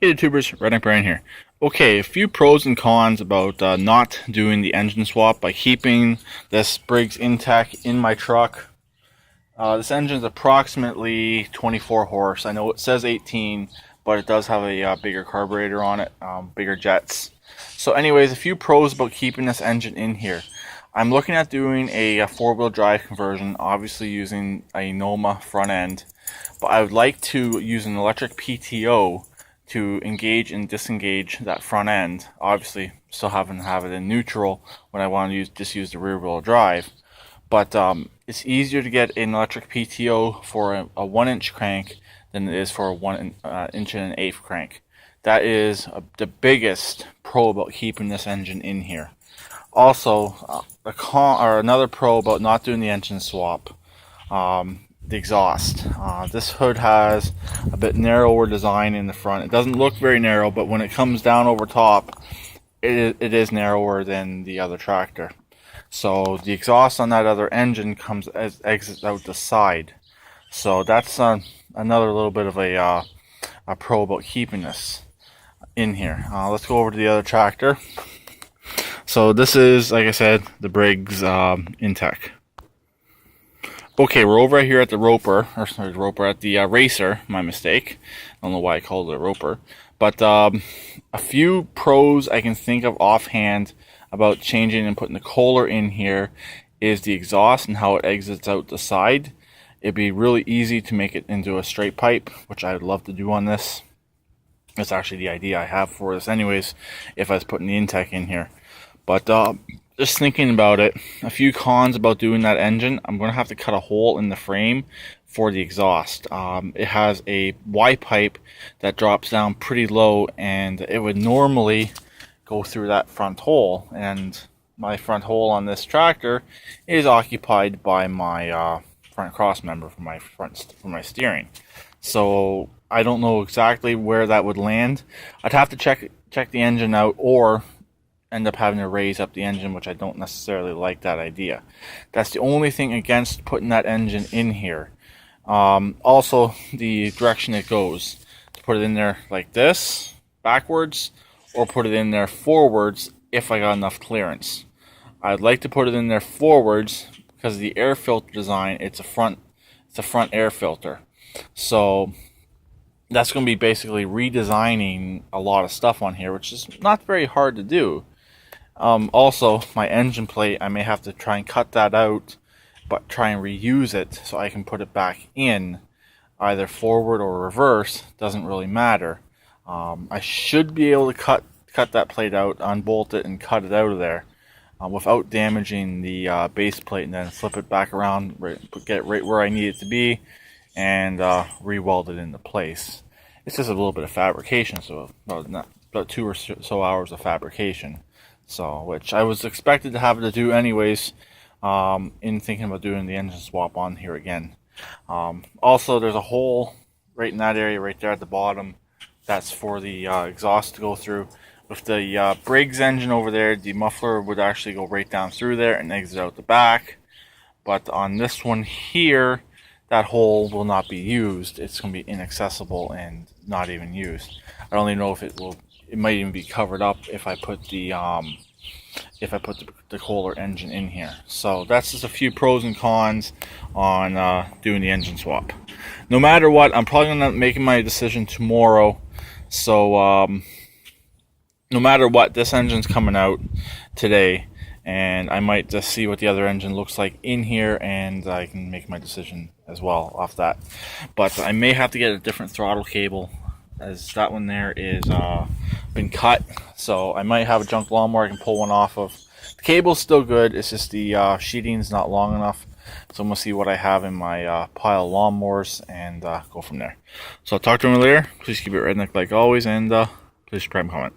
Hey YouTubers, Redneck Brian here. Okay, a few pros and cons about not doing the engine swap by keeping this Briggs Intech in my truck. This engine is approximately 24 horse. I know it says 18, but it does have a bigger carburetor on it, bigger jets. So anyways, a few pros about keeping this engine in here. I'm looking at doing a four-wheel drive conversion, obviously using a Noma front end, but I would like to use an electric PTO to engage and disengage that front end. Obviously, still having to have it in neutral when I want to just use the rear wheel drive. But it's easier to get an electric PTO for a 1-inch crank than it is for a 1 inch and an eighth crank. That is the biggest pro about keeping this engine in here. Also, another pro about not doing the engine swap, the exhaust. This hood has a bit narrower design in the front. It doesn't look very narrow, but when it comes down over top, it is narrower than the other tractor. So the exhaust on that other engine exits out the side. So that's another little bit of a pro about keeping this in here. Let's go over to the other tractor. So this is, like I said, the Briggs Intech. Okay, we're over here at the at the Racer. My mistake. I don't know why I called it a Roper. But a few pros I can think of offhand about changing and putting the Kohler in here is the exhaust and how it exits out the side. It'd be really easy to make it into a straight pipe, which I would love to do on this. That's actually the idea I have for this anyways, if I was putting the Intech in here. But just thinking about it, a few cons about doing that engine. I'm going to have to cut a hole in the frame for the exhaust. It has a Y pipe that drops down pretty low, and it would normally go through that front hole. And my front hole on this tractor is occupied by my front cross member for my steering. So I don't know exactly where that would land. I'd have to check the engine out, or end up having to raise up the engine, which I don't necessarily like that idea. That's the only thing against putting that engine in here. Also, the direction it goes. To put it in there like this, backwards, or put it in there forwards if I got enough clearance. I'd like to put it in there forwards because of the air filter design. It's a front air filter. So that's going to be basically redesigning a lot of stuff on here, which is not very hard to do. Also, my engine plate, I may have to try and cut that out, but try and reuse it so I can put it back in, either forward or reverse. Doesn't really matter. I should be able to cut that plate out, unbolt it, and cut it out of there without damaging the base plate, and then flip it back around, get it right where I need it to be, and re-weld it into place. It's just a little bit of fabrication, so about 2 or so hours of fabrication. So, which I was expected to have to do anyways, in thinking about doing the engine swap on here again. Also, there's a hole right in that area right there at the bottom. That's for the exhaust to go through. With the Briggs engine over there, the muffler would actually go right down through there and exit out the back. But on this one here, that hole will not be used. It's going to be inaccessible and not even used. I don't even know if it will. It might even be covered up if I put the Kohler engine in here. So that's just a few pros and cons on doing the engine swap. No matter what, I'm probably gonna make my decision tomorrow. So no matter what, this engine's coming out today, and I might just see what the other engine looks like in here, and I can make my decision as well off that. But I may have to get a different throttle cable, as that one there is been cut. So I might have a junk lawnmower I can pull one off of. The cable's still good, it's just the sheeting's not long enough. So I'm going to see what I have in my pile of lawnmowers and go from there. So I'll talk to you later. Please keep it redneck like always, and please subscribe and comment.